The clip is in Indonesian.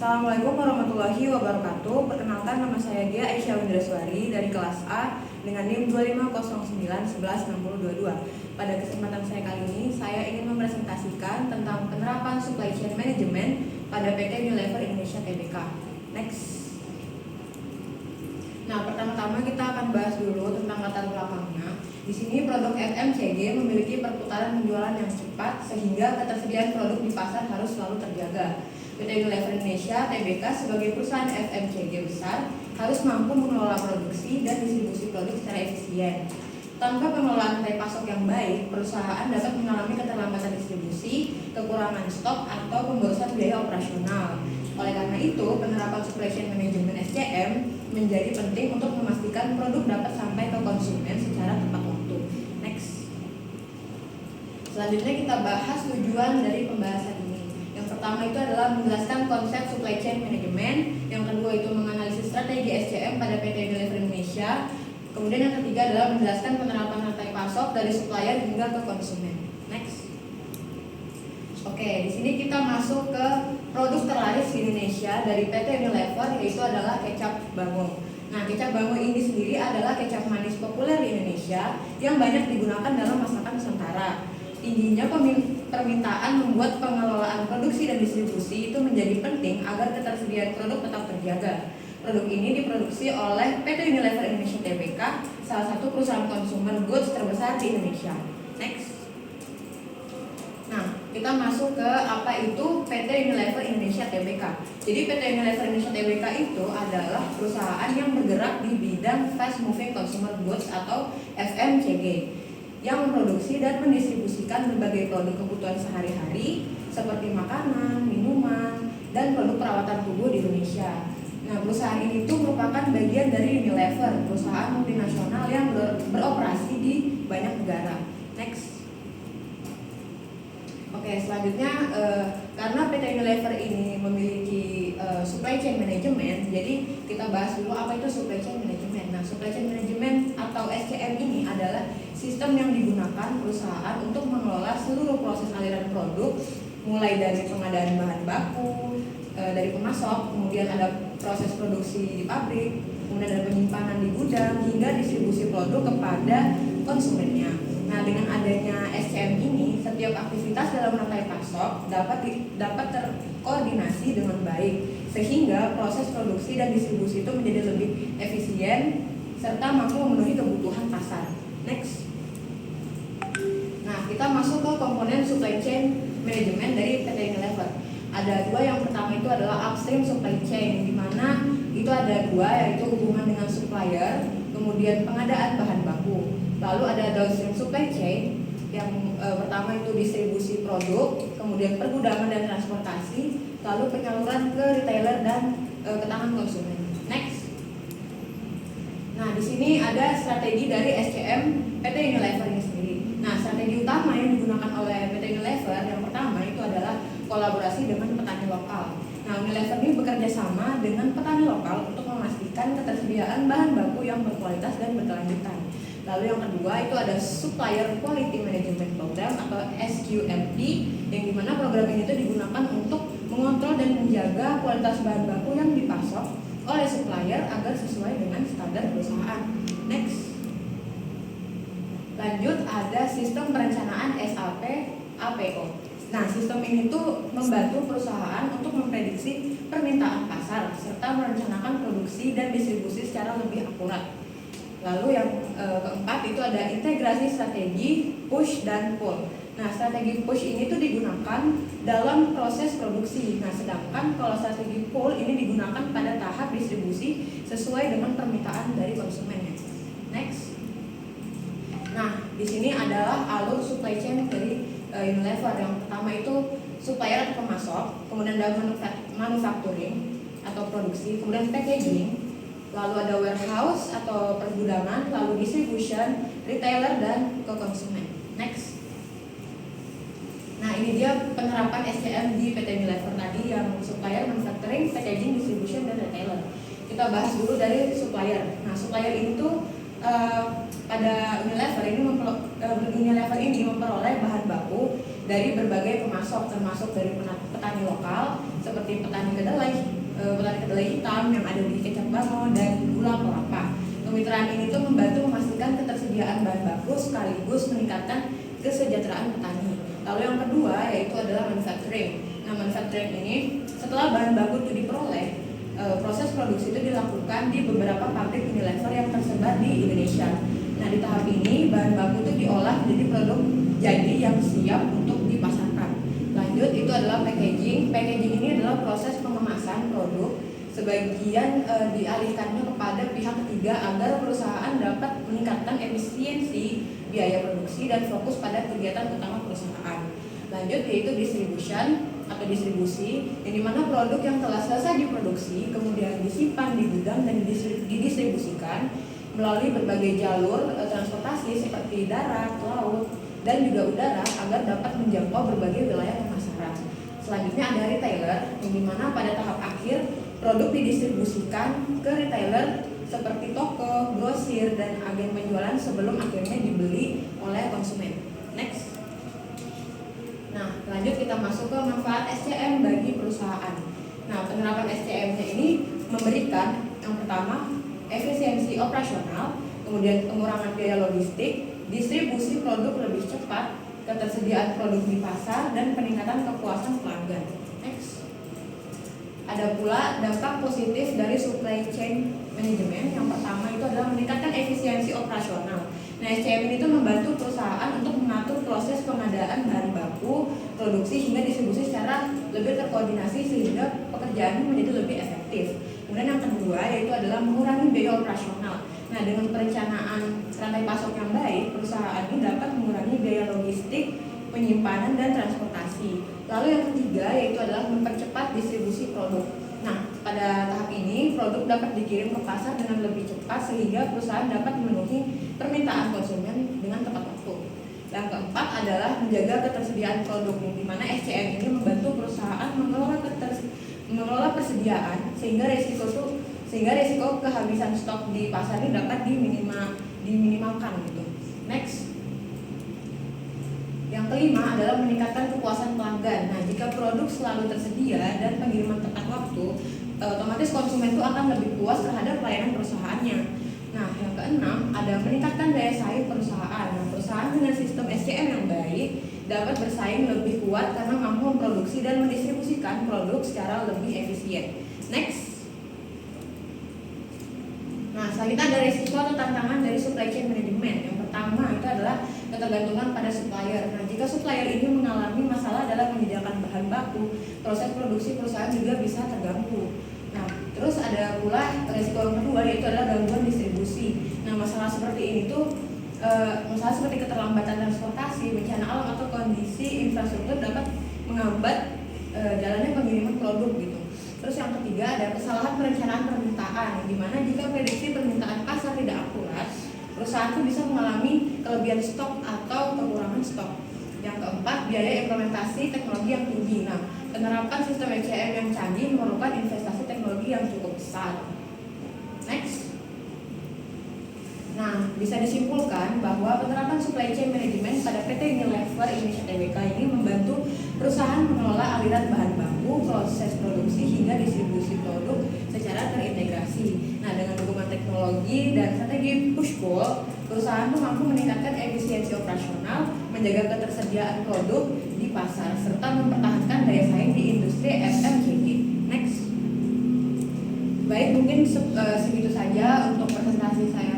Assalamualaikum warahmatullahi wabarakatuh. Perkenalkan, nama saya Gia Aisyah Windraswari dari kelas A dengan NIM 2509116022. Pada kesempatan saya kali ini, saya ingin mempresentasikan tentang penerapan supply chain management pada PT Unilever Indonesia Tbk. Next. Nah, pertama-tama kita akan bahas dulu tentang latar belakangnya. Di sini produk FMCG memiliki perputaran penjualan yang cepat sehingga ketersediaan produk di pasar harus selalu terjaga. PT Unilever Indonesia Tbk sebagai perusahaan FMCG besar harus mampu mengelola produksi dan distribusi produk secara efisien. Tanpa pengelolaan rantai pasok yang baik, perusahaan dapat mengalami keterlambatan distribusi, kekurangan stok, atau pemborosan biaya operasional. Oleh karena itu, penerapan supply chain management SCM menjadi penting untuk memastikan produk dapat sampai ke konsumen secara tepat waktu. Next. Selanjutnya kita bahas tujuan dari pembahasan ini. Yang pertama itu adalah menjelaskan konsep supply chain management. Yang kedua itu menganalisis strategi SCM pada PT Unilever Indonesia. Kemudian yang ketiga adalah menjelaskan penerapan rantai pasok dari supplier hingga ke konsumen. Next. Oke, di sini kita masuk ke produk terlaris di Indonesia dari PT Unilever, yaitu adalah kecap Bango. Nah, kecap Bango ini sendiri adalah kecap manis populer di Indonesia yang banyak digunakan dalam masakan Nusantara. Tingginya permintaan membuat pengelolaan produksi dan distribusi itu menjadi penting agar ketersediaan produk tetap terjaga. Produk ini diproduksi oleh PT Unilever Indonesia Tbk, salah satu perusahaan consumer goods terbesar di Indonesia. Next. Nah, kita masuk ke apa itu PT Unilever Indonesia Tbk. Jadi PT Unilever Indonesia Tbk itu adalah perusahaan yang bergerak di bidang fast moving consumer goods atau FMCG, yang memproduksi dan mendistribusikan berbagai produk kebutuhan sehari-hari seperti makanan, minuman, dan produk perawatan tubuh di Indonesia. Nah, perusahaan ini itu merupakan bagian dari Unilever, perusahaan multinasional yang beroperasi di banyak negara. Next. Oke, selanjutnya karena PT Unilever ini memiliki supply chain management, jadi kita bahas dulu apa itu supply chain management. Nah, supply chain management atau SCM ini adalah sistem yang digunakan perusahaan untuk mengelola seluruh proses aliran produk, mulai dari pengadaan bahan baku, dari pemasok, kemudian ada proses produksi di pabrik, kemudian ada penyimpanan di gudang, hingga distribusi produk kepada konsumennya. Nah, dengan adanya SCM ini, setiap aktivitas dalam rantai pasok dapat terkoordinasi dengan baik, sehingga proses produksi dan distribusi itu menjadi lebih efisien serta mampu memenuhi kebutuhan pasar. Next. Nah, kita masuk ke komponen supply chain management dari PT Unilever. Ada dua, yang pertama itu adalah upstream supply chain, di mana itu ada dua, yaitu hubungan dengan supplier, kemudian pengadaan bahan baku. Lalu ada downstream supply chain, yang pertama itu distribusi produk, kemudian pergudangan dan transportasi, lalu penyaluran ke retailer dan ke tangan konsumen. Next. Nah, di sini ada strategi dari SCM PT Unilever ini sendiri. Nah, strategi utama yang digunakan oleh PT Unilever yang pertama itu adalah kolaborasi dengan petani lokal. Nah, Unilever ini bekerja sama dengan petani lokal untuk memastikan ketersediaan bahan baku yang berkualitas dan berkelanjutan. Lalu yang kedua itu ada Supplier Quality Management Program atau SQMP, yang dimana program ini itu digunakan untuk mengontrol dan menjaga kualitas bahan baku yang dipasok oleh supplier agar sesuai dengan standar perusahaan. Next. Lanjut, ada sistem perencanaan SAP APO. Nah, sistem ini tuh membantu perusahaan untuk memprediksi permintaan pasar serta merencanakan produksi dan distribusi secara lebih akurat. Lalu yang keempat itu ada integrasi strategi push dan pull. Nah, strategi push ini tuh digunakan dalam proses produksi. Nah, sedangkan kalau strategi pull ini digunakan pada tahap distribusi sesuai dengan permintaan dari konsumennya. Next. Nah, di sini adalah alur supply chain dari Unilever. Yang pertama itu supplier atau pemasok, kemudian ada manufacturing atau produksi, kemudian packaging, lalu ada warehouse atau pergudangan, lalu distribution, retailer, dan ke konsumen. Next. Nah, ini dia penerapan SCM di PT Unilever tadi, yang supplier, manufacturing, packaging, distribution, dan retailer. Kita bahas dulu dari supplier. Nah, supplier ini tuh pada Unilever ini memperoleh bahan baku dari berbagai pemasok, termasuk dari petani lokal seperti petani kedelai, petani kedelai hitam yang ada di kecap bango dan gula kelapa. Kemitraan ini tuh membantu memastikan ketersediaan bahan baku sekaligus meningkatkan kesejahteraan petani. Lalu yang kedua yaitu adalah manufacturing. Nah, manufacturing ini setelah bahan baku itu diperoleh, proses produksi itu dilakukan di beberapa pabrik Unilever yang tersebar di Indonesia. Nah, di tahap ini bahan baku itu diolah menjadi produk jadi yang siap untuk dipasarkan. Lanjut itu adalah packaging. Packaging ini adalah proses pengemasan produk. Sebagian dialihkannya kepada pihak ketiga agar perusahaan dapat meningkatkan efisiensi biaya produksi dan fokus pada kegiatan utama perusahaan. Lanjut yaitu distribution atau distribusi, yang dimana produk yang telah selesai diproduksi kemudian disimpan di gudang dan didistribusikan melalui berbagai jalur transportasi seperti darat, laut, dan juga udara agar dapat menjangkau berbagai wilayah pemasaran. Selanjutnya ada retailer, yang dimana pada tahap akhir produk didistribusikan ke retailer seperti toko, grosir, dan agen penjualan sebelum akhirnya dibeli oleh konsumen. Next. Nah, lanjut kita masuk ke manfaat SCM bagi perusahaan. Nah, penerapan SCM-nya ini memberikan yang pertama efisiensi operasional, kemudian pengurangan biaya logistik, distribusi produk lebih cepat, ketersediaan produk di pasar, dan peningkatan kepuasan pelanggan. Next. Ada pula dampak positif dari supply chain management. Yang pertama itu adalah meningkatkan efisiensi operasional. Nah, SCM ini tuh membantu perusahaan untuk mengatur proses pengadaan bahan baku, produksi hingga distribusi secara lebih terkoordinasi sehingga pekerjaannya menjadi lebih efektif. Kemudian yang kedua yaitu adalah mengurangi biaya operasional. Nah, dengan perencanaan rantai pasok yang baik, perusahaan ini dapat mengurangi biaya logistik, penyimpanan, dan transportasi. Lalu yang ketiga yaitu adalah mempercepat distribusi produk. Nah, pada tahap ini produk dapat dikirim ke pasar dengan lebih cepat sehingga perusahaan dapat memenuhi permintaan konsumen dengan tepat waktu. Yang keempat adalah menjaga ketersediaan produk, di mana SCM ini membantu perusahaan mengelola persediaan sehingga resiko kehabisan stok di pasar ini dapat diminimalkan gitu. Next. Yang kelima adalah meningkatkan kepuasan pelanggan. Nah, jika produk selalu tersedia dan pengiriman tepat waktu, otomatis konsumen itu akan lebih puas terhadap pelayanan perusahaannya. Nah, yang keenam ada meningkatkan daya saing perusahaan. Nah, perusahaan dengan sistem SCM yang baik dapat bersaing lebih kuat karena mampu memproduksi dan mendistribusikan produk secara lebih efisien. Next. Nah, selanjutnya ada risiko atau tantangan dari supply chain management. Yang pertama itu adalah ketergantungan pada supplier. Nah, jika supplier ini mengalami masalah dalam menyediakan bahan baku, proses produksi perusahaan juga bisa terganggu. Nah, terus ada pula risiko yang kedua yaitu adalah gangguan distribusi. Nah, masalah seperti ini tuh masalah seperti keterlambatan transportasi, bencana alam atau kondisi infrastruktur dapat menghambat jalannya pengiriman produk gitu. Terus yang ketiga ada kesalahan perencanaan permintaan, di mana jika prediksi permintaan pasar tidak akurat, perusahaan itu bisa mengalami kelebihan stok atau kekurangan stok. Yang keempat, biaya implementasi teknologi yang tinggi. Nah, penerapan sistem SCM yang canggih memerlukan investasi teknologi yang cukup besar. Next. Nah, bisa disimpulkan bahwa penerapan supply chain management pada PT Unilever Indonesia Tbk ini membantu perusahaan mengelola aliran bahan baku, proses produksi hingga distribusi produk secara terintegrasi. Nah, dengan dukungan teknologi dan strategi push-pull, perusahaan itu mampu meningkatkan efisiensi operasional, menjaga ketersediaan produk di pasar, serta mempertahankan daya saing di industri FMCG. Next. Baik, mungkin segitu saja untuk presentasi saya